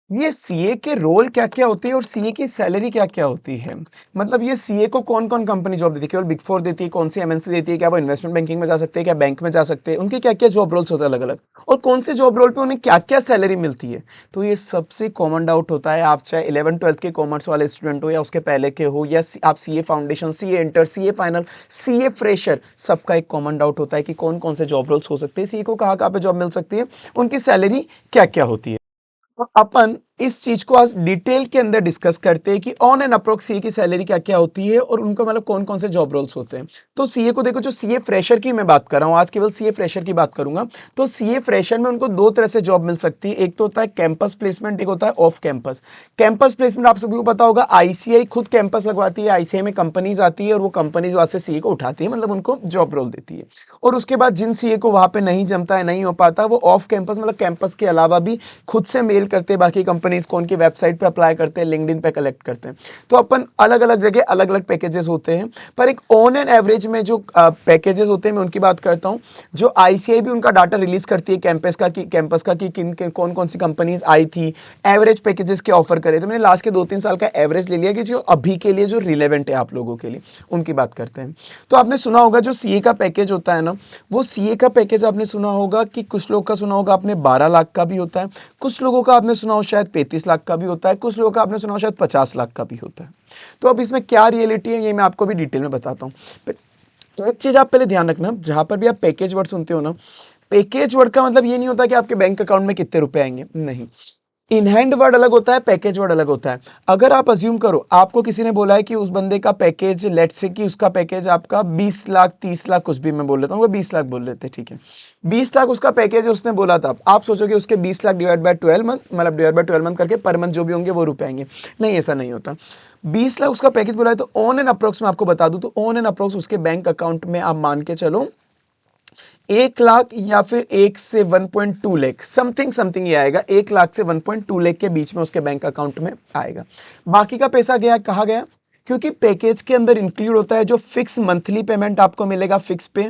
ये सीए के रोल क्या-क्या होते हैं और सीए की सैलरी क्या-क्या होती है? मतलब ये सीए को कौन-कौन कंपनी जॉब देती है? केवल बिग 4 देती है, कौन सी एमएनसी देती है? क्या वो इन्वेस्टमेंट बैंकिंग में जा सकते हैं? क्या बैंक में जा सकते हैं? उनके क्या-क्या जॉब रोल्स होते हैं अलग-अलग? और कौन से जॉब रोल पे उन्हें क्या-क्या सैलरी मिलती है? तो ये सबसे कॉमन डाउट होता है, आप चाहे 11th-12th के कॉमर्स वाले स्टूडेंट हो या उसके पहले के हो या आप CA foundation, CA inter, CA final, CA fresher, सबका एक कॉमन डाउट होता है कि कौन-कौन से जॉब रोल्स हो सकते हैं? सीए को कहाँ-कहाँ पे जॉब मिल सकती है? उनकी सैलरी क्या-क्या होती है? तो अपन इस चीज को आज डिटेल के अंदर डिस्कस करते हैं कि ऑन एंड अप्रोक्स सीए की सैलरी क्या क्या होती है और उनको मतलब कौन कौन से जॉब रोल्स होते हैं। तो सीए को देखो, जो सीए फ्रेशर की मैं बात कर रहा हूँ, आज केवल सीए फ्रेशर की बात करूंगा। तो सीए फ्रेशर में उनको दो तरह से जॉब मिल सकती है, एक तो होता है कैंपस प्लेसमेंट, एक होता है ऑफ कैंपस। कैंपस प्लेसमेंट आप सभी को पता होगा, आईसीआई खुद कैंपस लगवाती है, आईसीआई में कंपनीज आती है और वो कंपनीज वहां से सीए को उठाती है, मतलब उनको जॉब रोल देती है। और उसके बाद जिन सीए को वहां पे नहीं जमता है, नहीं हो पाता, वो ऑफ कैंपस मतलब कैंपस के अलावा भी खुद से मेल करते हैं बाकी कंपनीज को, उनकी वेबसाइट पे अप्लाई करते हैं, लिंक्डइन पे कलेक्ट करते हैं। तो अपन अलग अलग जगह अलग अलग पैकेजेस होते हैं, पर एक ऑन एंड एवरेज में जो पैकेजेस होते हैं मैं उनकी बात करता हूं। जो आईसीआई भी उनका डाटा रिलीज करती है कैंपस का कि कौन कौन सी कंपनीज आई थी, एवरेज पैकेजेस के ऑफर करे। तो मैंने लास्ट के 2-3 साल का एवरेज ले लिया कि जो अभी के लिए जो रिलेवेंट है आप लोगों के लिए, उनकी बात करते हैं। तो आपने सुना होगा जो सीए का पैकेज होता है ना, वो सीए का पैकेज आपने सुना होगा कि कुछ लोग का सुना होगा आपने 12 लाख का भी होता है, कुछ लोगों का आपने सुना हो शायद 35 लाख का भी होता है, कुछ लोगों का आपने सुना हो शायद 50 लाख का भी होता है। तो अब इसमें क्या रियलिटी है ये मैं आपको भी डिटेल में बताता हूँ। तो एक चीज आप पहले ध्यान रखना, जहां पर भी आप पैकेज वर्ड सुनते हो ना, पैकेज वर्ड का मतलब ये नहीं होता कि आपके बैंक अकाउंट में कितने रुपए आएंगे, नहीं। इन हैंड वर्ड अलग होता है, पैकेज वर्ड अलग होता है। अगर आप अज्यूम करो आपको किसी ने बोला है कि उस बंदे का पैकेज, लेट से कि उसका पैकेज आपका 20 लाख 30 लाख कुछ भी, मैं बोल लेता हूँ 20 लाख बोल लेते हैं, ठीक है। 20 लाख उसका पैकेज है, उसने बोला था। आप सोचोगे उसके 20 लाख डिवाइड बाय 12 मंथ, मतलब डिवाइड बाय 12 मंथ करके पर मंथ जो भी होंगे वो रुपए आएंगे। नहीं, ऐसा नहीं होता। 20 लाख उसका पैकेज बोला है तो ऑन एंड अप्रोक्स में आपको बता दूं, तो ऑन एंड अप्रोक्स उसके बैंक अकाउंट में आप मान के चलो 1 लाख या फिर 1 से 1.2 लाख, समथिंग समथिंग ये आएगा। 1 लाख से 1.2 लाख के बीच में उसके बैंक अकाउंट में आएगा। बाकी का पैसा गया कहाँ गया? क्योंकि पैकेज के अंदर इंक्लूड होता है जो फिक्स मंथली पेमेंट आपको मिलेगा, फिक्स पे,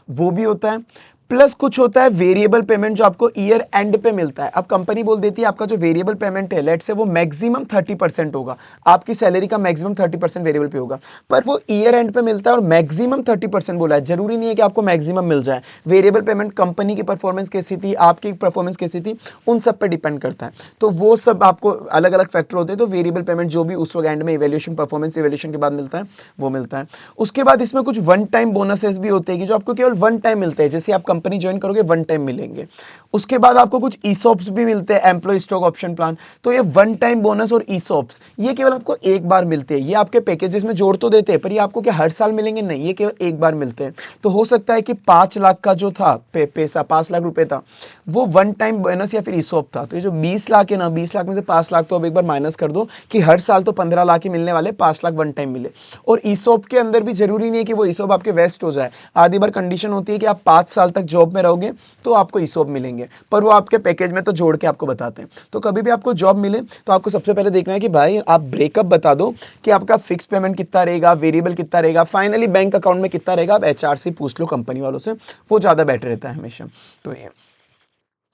वो भी होता है। प्लस कुछ होता है वेरिएबल पेमेंट जो आपको ईयर एंड पे मिलता है। अब कंपनी बोल देती है आपका जो वेरिएबल पेमेंट है, लेट से वो मैक्सिमम 30% होगा, आपकी सैलरी का मैक्सिमम 30% वेरिएबल पे होगा, पर वो ईयर एंड पे मिलता है और मैक्सिमम 30% बोला है। जरूरी नहीं है कि आपको मैक्सिमम मिल जाए। वेरिएबल पेमेंट कंपनी की परफॉर्मेंस कैसी थी, आपकी परफॉर्मेंस कैसी थी, उन सब पे डिपेंड करता है। तो वो सब आपको अलग अलग फैक्टर होते हैं। तो वेरिएबल पेमेंट जो भी उस वक्त एंड में इवैल्यूएशन, परफॉर्मेंस इवैल्यूएशन के बाद मिलता है, वो मिलता है। उसके बाद इसमें कुछ वन टाइम बोनसेस भी होते हैं कि जो आपको केवल वन टाइम मिलते हैं, जैसे आप कंपनी ज्वाइन करोगे वन टाइम मिलेंगे। उसके बाद आपको कुछ ईसॉप्स भी मिलते हैं, एम्प्लॉय स्टॉक ऑप्शन प्लान। तो ये वन टाइम बोनस और ईसॉप्स ये केवल आपको एक बार मिलते हैं। ये आपके पैकेजेस में जोड़ तो देते हैं, पर ये आपको क्या हर साल मिलेंगे? नहीं, ये केवल एक बार मिलते हैं। तो हो सकता है कि 5 लाख का जो था पैसा, 5 लाख रुपए था, वो वन टाइम बोनस या फिर ईसॉप था। तो ये जो 20 लाख है ना, 20 लाख में से 5 लाख तो अब एक बार माइनस कर दो कि हर साल तो 15 लाख ही मिलने वाले, 5 लाख वन टाइम मिले। और ईसॉप के अंदर भी जरूरी नहीं है कि वो ईसॉप आपके वेस्ट हो जाए। आधी बार कंडीशन होती है कि आप 5 साल तक जॉब में रहोगे तो आपको ईसॉप मिलेंगे, पर वो आपके पैकेज में तो जोड़ के आपको बताते हैं। तो कभी भी आपको जॉब मिले तो आपको सबसे पहले देखना है कि भाई आप ब्रेकअप बता दो कि आपका फिक्स पेमेंट कितना रहेगा, वेरिएबल कितना रहेगा, फाइनली बैंक अकाउंट में कितना रहेगा। आप एचआर से पूछ लो, कंपनी वालों से, वो ज्यादा बेटर रहता है हमेशा। तो ये,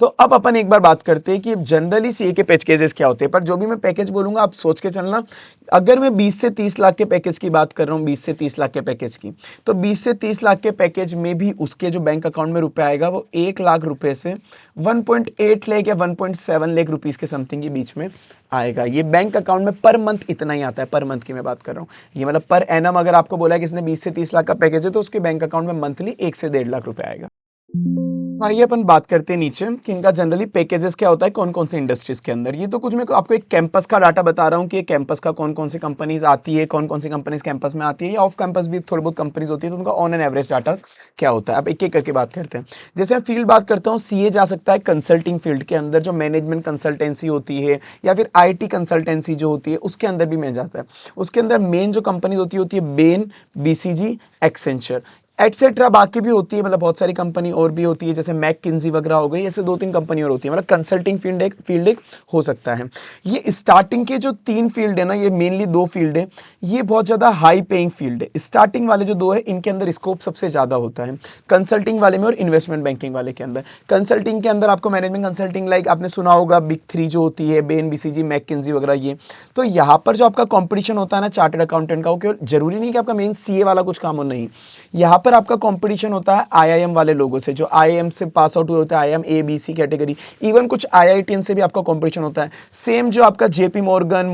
तो अब अपन एक बार बात करते हैं कि जनरली सीए के पैकेजेस क्या होते हैं। पर जो भी मैं पैकेज बोलूंगा आप सोच के चलना। अगर मैं 20 से 30 लाख के पैकेज की बात कर रहा हूं, 20 से 30 लाख के पैकेज की, तो 20 से 30 लाख के पैकेज में भी उसके जो बैंक अकाउंट में रुपए आएगा वो 1 लाख रुपए से 1.8 लाख या 1.7 लाख रुपीस के समथिंग के बीच में आएगा। ये बैंक अकाउंट में पर मंथ इतना ही आता है, पर मंथ की मैं बात कर रहा हूँ। ये मतलब पर एनम अगर आपको बोला है कि इसने 20 से 30 लाख का पैकेज है तो उसके बैंक अकाउंट में मंथली 1 से 1.5 लाख रुपए आएगा। आइए अपन बात करते हैं नीचे कि इनका जनरली पैकेजेस क्या होता है कौन कौन से इंडस्ट्रीज के अंदर। ये तो कुछ मैं आपको एक कैंपस का डाटा बता रहा हूँ कि कैंपस का कौन कौन सी कंपनीज आती है, कौन कौन सी कंपनीज कैंपस में आती है, या ऑफ कैंपस भी थोड़ी बहुत कंपनीज होती है, तो उनका ऑन एन एवरेज डाटा क्या होता है। अब एक एक करके बात करते हैं। जैसे मैं फील्ड बात करता हूँ, सीए जा सकता है कंसल्टिंग फील्ड के अंदर, जो मैनेजमेंट कंसल्टेंसी होती है या फिर आईटी कंसल्टेंसी जो होती है उसके अंदर भी मिल जाता है। उसके अंदर मेन जो कंपनी होती है बेन, बीसीजी, एक्सेंचर। एटसेट्रा बाकी भी होती है, मतलब बहुत सारी कंपनी और भी होती है, जैसे मैककिंजी वगैरह हो गई, ऐसे 2-3 कंपनी और होती है, मतलब कंसल्टिंग फील्ड एक हो सकता है। ये स्टार्टिंग के जो 3 फील्ड है ना, ये मेनली 2 फील्ड है, ये बहुत ज़्यादा हाई पेइंग फील्ड है। स्टार्टिंग वाले जो 2 है, इनके अंदर स्कोप सबसे ज़्यादा होता है, कंसल्टिंग वाले में और इन्वेस्टमेंट बैंकिंग वाले के अंदर। कंसल्टिंग के अंदर आपको मैनेजमेंट कंसल्टिंग, लाइक आपने सुना होगा बिग 3 जो होती है, बेन, बीसीजी, मैककिंजी वगैरह ये। तो यहाँ पर जो आपका कॉम्पिटिशन होता है ना चार्टर्ड अकाउंटेंट का, वो केवल जरूरी नहीं कि आपका मेन सीए वाला कुछ काम हो, नहीं, यहाँ पर आपका कंपटीशन होता है आईआईएम वाले लोगों से, जो आईआईएम से पास आउट हुए होते हैं, IIM A B C category, even कुछ आईआईटीएन से भी आपका कंपटीशन होता है। सेम जो आपका JP Morgan,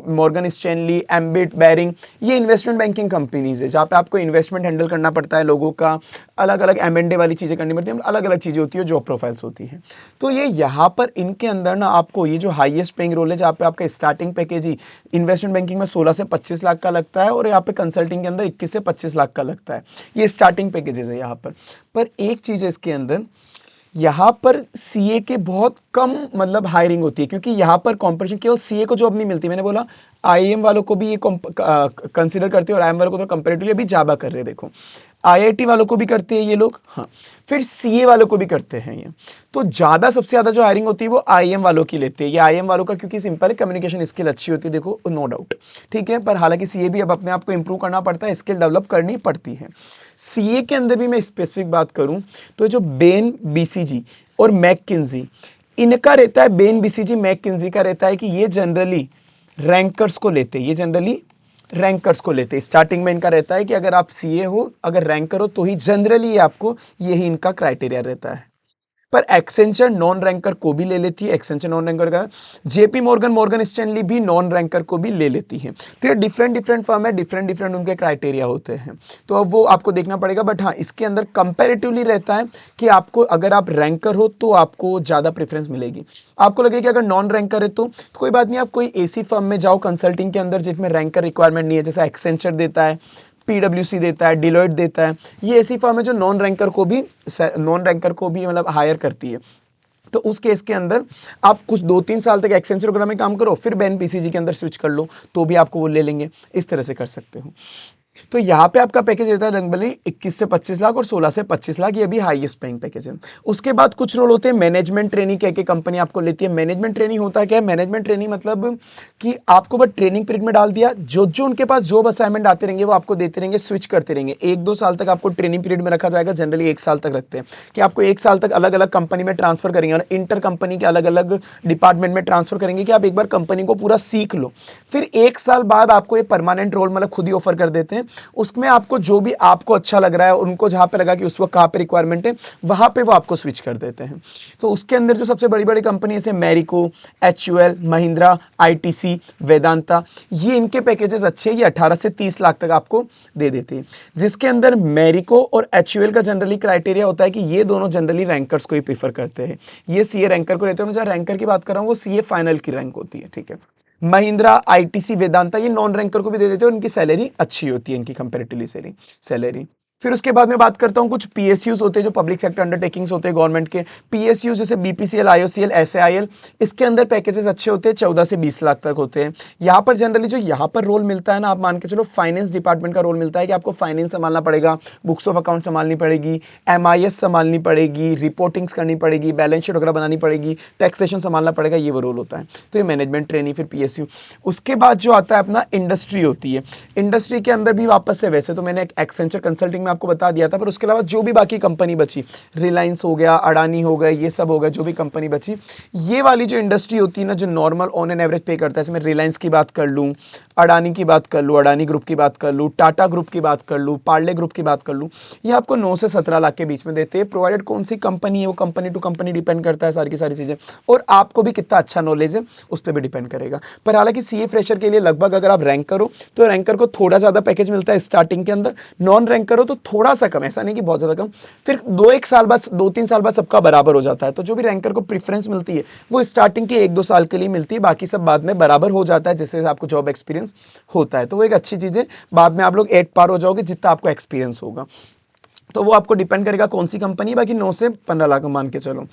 Morgan Stanley, Ambit, Barings, ये इन्वेस्टमेंट बैंकिंग कंपनीज है, जहाँ पे आपको इन्वेस्टमेंट हैंडल करना पड़ता है लोगों का, अलग अलग एम&ए वाली चीज़ें करनी पड़ती हैं, अलग अलग चीज़ें होती है, जॉब प्रोफाइल्स होती है। तो ये यहाँ पर इनके अंदर ना आपको ये जो हाईएस्ट पेइंग रोल है, जहाँ पे आपका स्टार्टिंग पैकेज ही इन्वेस्टमेंट बैंकिंग में 16 से 25 लाख का लगता है, और यहाँ पे कंसल्टिंग के अंदर 21 से 25 लाख का लगता है। ये स्टार्टिंग पैकेजेस है यहाँ पर एक चीज़ है इसके अंदर, यहाँ पर सीए के बहुत कम मतलब हायरिंग होती है, क्योंकि यहाँ पर कंपटीशन, केवल सीए को जॉब नहीं मिलती, मैंने बोला आईएम वालों को भी ये कंसिडर करते हैं, और आईएम वालों को तो कंपेरेटिवली अभी ज़्यादा कर रहे हैं। देखो आईआईटी वालों को भी करते हैं ये लोग, हाँ, फिर सीए वालों को भी करते हैं ये। तो ज़्यादा सबसे ज़्यादा जो हायरिंग होती है वो आईएम वालों की लेते हैं। ये आईएम वालों का क्योंकि सिंपल है, कम्युनिकेशन स्किल अच्छी होती है, देखो नो डाउट, ठीक है। पर हालांकि सीए भी अब अपने आप को इंप्रूव करना पड़ता है, स्किल डेवलप करनी पड़ती है। सीए के अंदर भी मैं स्पेसिफिक बात करूं तो जो बेन, बीसीजी और मैककिंजी, इनका रहता है, बेन, बीसीजी, मैककिंजी का रहता है कि ये जनरली रैंकर्स को लेते हैं, ये जनरली रैंकर्स को लेते हैं। स्टार्टिंग में इनका रहता है कि अगर आप सीए हो, अगर रैंकर हो, तो ही जनरली आपको, यही इनका क्राइटेरिया रहता है। पर एक्सेंचर नॉन रैंकर को भी ले लेती है, एक्सेंचर नॉन रैंकर का, जेपी मॉर्गन, मॉर्गन स्टैनली भी नॉन रैंकर को भी ले लेती है। तो ये डिफरेंट डिफरेंट फर्म है, डिफरेंट डिफरेंट उनके क्राइटेरिया होते हैं, तो अब वो आपको देखना पड़ेगा। बट हाँ, इसके अंदर कंपैरेटिवली रहता है कि आपको, अगर आप रैंकर हो तो आपको ज़्यादा प्रेफरेंस मिलेगी। आपको लगे कि अगर नॉन रैंकर है तो कोई बात नहीं, आप कोई ऐसी फर्म में जाओ कंसल्टिंग के अंदर जिसमें रैंकर रिक्वायरमेंट नहीं है, जैसा एक्सेंचर देता है, पीडब्ल्यूसी देता है, डिलॉयट देता है। ये ऐसी फर्म है जो नॉन रैंकर को भी मतलब हायर करती है। तो उस केस के अंदर आप कुछ 2-3 साल तक एक्सेंचर वगैरह में काम करो, फिर बेन पीसीजी के अंदर स्विच कर लो, तो भी आपको वो ले लेंगे। इस तरह से कर सकते हो। तो यहाँ पे आपका पैकेज रहता है लगभग 21 से 25 लाख और 16 से 25 लाख, ये भी हाईएस्ट पेइंग पैकेज है। उसके बाद कुछ रोल होते हैं मैनेजमेंट ट्रेनी, कह के कंपनी आपको लेती है। मैनेजमेंट ट्रेनी होता है क्या है? मैनेजमेंट ट्रेनी मतलब कि आपको बस ट्रेनिंग पीरियड में डाल दिया, जो जो उनके पास जॉब असाइनमेंट आते रहेंगे वो आपको देते रहेंगे, स्विच करते रहेंगे। 1-2 साल तक आपको ट्रेनिंग पीरियड में रखा जाएगा, जनरली 1 साल तक रखते हैं कि आपको 1 साल तक अलग अलग कंपनी में ट्रांसफर करेंगे, और इंटर कंपनी के अलग अलग डिपार्टमेंट में ट्रांसफर करेंगे कि आप एक बार कंपनी को पूरा सीख लो। फिर 1 साल बाद आपको ये परमानेंट रोल मतलब खुद ही ऑफर कर देते हैं। उसमें आपको जो भी आपको अच्छा लग रहा है, उनको जहां पे लगा कि उस वक्त कहां पे रिक्वायरमेंट है, वहां पे वो आपको स्विच कर देते हैं। तो उसके अंदर जो सबसे बड़ी बड़ी कंपनी जैसे मैरिको, एचयूएल, महिंद्रा, आईटीसी, वेदांता, ये इनके पैकेजेस अच्छे, ये 18 से 30 लाख तक आपको दे देते हैं। जिसके अंदर मैरिको और एचयूएल का जनरली क्राइटेरिया होता है कि ये दोनों जनरली रैंकर्स को ही प्रीफर करते हैं। ये सीए रैंकर को रहते हैं। मैं जहां रैंकर की बात कर रहा हूं वो सीए फाइनल की रैंक होती है, ठीक है। महिंद्रा, आईटीसी, वेदांता ये नॉन रैंकर को भी दे देते हैं, उनकी सैलरी अच्छी होती है, इनकी कंपैरेटिवली सैलरी। फिर उसके बाद मैं बात करता हूं कुछ पीएसयूज होते हैं, जो पब्लिक सेक्टर अंडरटेकिंग्स होते हैं गवर्नमेंट के। पीएसयूज जैसे बीपीसीएल, आईओसीएल, एसएआईएल, इसके अंदर पैकेजेस अच्छे होते हैं, 14 से 20 लाख तक होते हैं। यहाँ पर जनरली जो यहाँ पर रोल मिलता है ना, आप मान के चलो फाइनेंस डिपार्टमेंट का रोल मिलता है कि आपको फाइनेंस संभालना पड़ेगा, बुक्स ऑफ अकाउंट संभालनी पड़ेगी, एमआईएस संभालनी पड़ेगी, रिपोर्टिंग्स करनी पड़ेगी, बैलेंस शीट वगैरह बनानी पड़ेगी, टैक्सेशन संभालना पड़ेगा, ये वो रोल होता है। तो ये मैनेजमेंट ट्रेनी, फिर पीएसयू। उसके बाद जो आता है अपना इंडस्ट्री होती है। इंडस्ट्री के अंदर भी वापस से, वैसे तो मैंने एक्सेंचर कंसल्टिंग में आपको बता दिया था, पर उसके अलावा जो भी बाकी कंपनी बची, रिलायंस हो गया, अडानी हो गए, ये सब हो गया, जो भी कंपनी बची, ये वाली जो इंडस्ट्री होती है ना, जो नॉर्मल ऑन एन एवरेज पे करता है, जैसे मैं रिलायंस की बात कर लूँ, अडानी की बात कर लूँ, अडानी ग्रुप की बात कर लूँ, टाटा ग्रुप की बात कर लूँ, पार्ले ग्रुप की बात कर लूँ, ये आपको 9 से 17 लाख के बीच में देते हैं, प्रोवाइडेड कौन सी कंपनी है, वो कंपनी टू कंपनी डिपेंड करता है सारी की सारी चीज़ें, और आपको भी कितना अच्छा नॉलेज है उस पर भी डिपेंड करेगा। पर हालांकि सीए फ्रेशर के लिए लगभग, अगर आप रैंकर हो तो रैंकर को थोड़ा ज़्यादा पैकेज मिलता है स्टार्टिंग के अंदर, नॉन रैंकर हो तो थोड़ा सा कम, ऐसा नहीं कि बहुत ज़्यादा कम। फिर 2-1 साल बाद, 2-3 साल बाद सबका बराबर हो जाता है। तो जो भी रैंकर को प्रेफरेंस मिलती है वो स्टार्टिंग के 1-2 साल के लिए मिलती है, बाकी सब बाद में बराबर हो जाता है जिससे आपको जॉब एक्सपीरियंस होता है। तो वो एक अच्छी चीज़ है, बाद में आप लोग 8 पार हो जाओगे जितना आपको एक्सपीरियंस होगा। तो वो आपको डिपेंड करेगा कौन सी कंपनी, बाकी 9 से 15 लाख मान के चलो।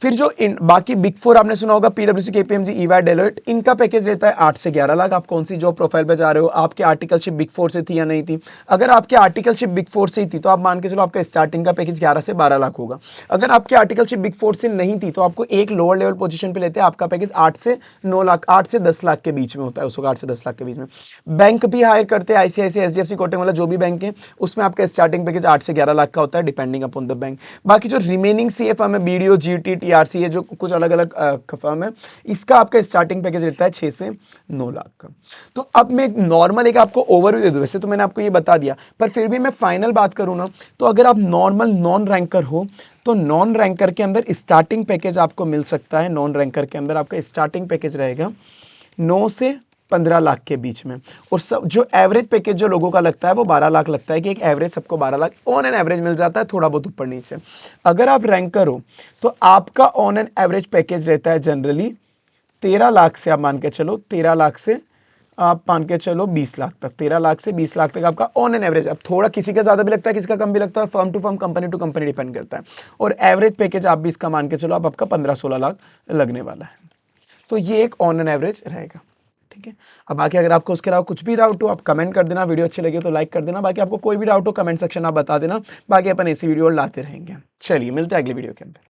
फिर जो बाकी बिग फोर आपने सुना होगा, पीडब्ल्यूसी, केपीएमजी, ईवाई, डेलोइट, इनका पैकेज रहता है 8 से 11 लाख। आप कौन सी जॉब प्रोफाइल पे जा रहे हो, आपकी आर्टिकलशिप बिग फोर से थी या नहीं थी। अगर आपकी आर्टिकलशिप बिग फोर से ही थी तो आप मान के चलो आपका स्टार्टिंग का पैकेज 11 से 12 लाख होगा। अगर आपकी आर्टिकलशिप बिग फोर से नहीं थी तो आपको एक लोअर लेवल पोजीशन पे लेते हैं, आपका पैकेज 8 से 9 लाख, 8 से 10 लाख के बीच में होता है, उसको 8 से 10 लाख के बीच में। बैंक भी हायर करते हैं, आईसीआईसी, एचडीएफसी, कोटक वाला जो भी बैंक है, उसमें आपका स्टार्टिंग पैकेज 8 से 11 लाख का होता है, डिपेंडिंग अपॉन द बैंक। बाकी जो रिमेनिंग सी फर्म है, बीडीओ, जीटी, टीआरसी है, जो कुछ अलग अलग फर्म है, इसका आपका स्टार्टिंग पैकेज रहता है 6 से 9 लाख का। तो अब मैं नॉर्मल एक आपको ओवरव्यू दे दूं, वैसे तो मैंने आपको ये बता दिया, पर फिर भी मैं फाइनल बात करूं ना, तो अगर आप नॉर्मल नॉन रैंकर हो तो नॉन रैंकर के अंदर स्टार्टिंग पैकेज आपको मिल सकता है, नॉन रैंकर के अंदर आपका स्टार्टिंग पैकेज रहेगा 9 से 15 लाख के बीच में। और सब जो एवरेज पैकेज जो लोगों का लगता है वो 12 लाख लगता है, कि एक एवरेज सबको 12 लाख ऑन एन एवरेज मिल जाता है, थोड़ा बहुत ऊपर नीचे। अगर आप रैंकर हो तो आपका ऑन एन एवरेज पैकेज रहता है जनरली 13 लाख से, आप मान के चलो 13 लाख से आप मान के चलो 20 लाख तक, 13 लाख से 20 लाख तक आपका ऑन एन एवरेज। अब थोड़ा किसी का ज्यादा भी लगता है, किसी का कम भी लगता है, firm to firm, company to company depend करता है। और एवरेज पैकेज आप भी इसका मान के चलो, आप आपका 15-16 लाख लगने वाला है। तो ये एक ऑन एन एवरेज रहेगा, ठीक है। अब बाकी अगर आपको उसके अलावा कुछ भी डाउट हो आप कमेंट कर देना, वीडियो अच्छी लगे तो लाइक कर देना, बाकी आपको कोई भी डाउट हो कमेंट सेक्शन आप बता देना, बाकी अपन ऐसी वीडियो लाते रहेंगे। चलिए मिलते हैं अगली वीडियो के अंदर।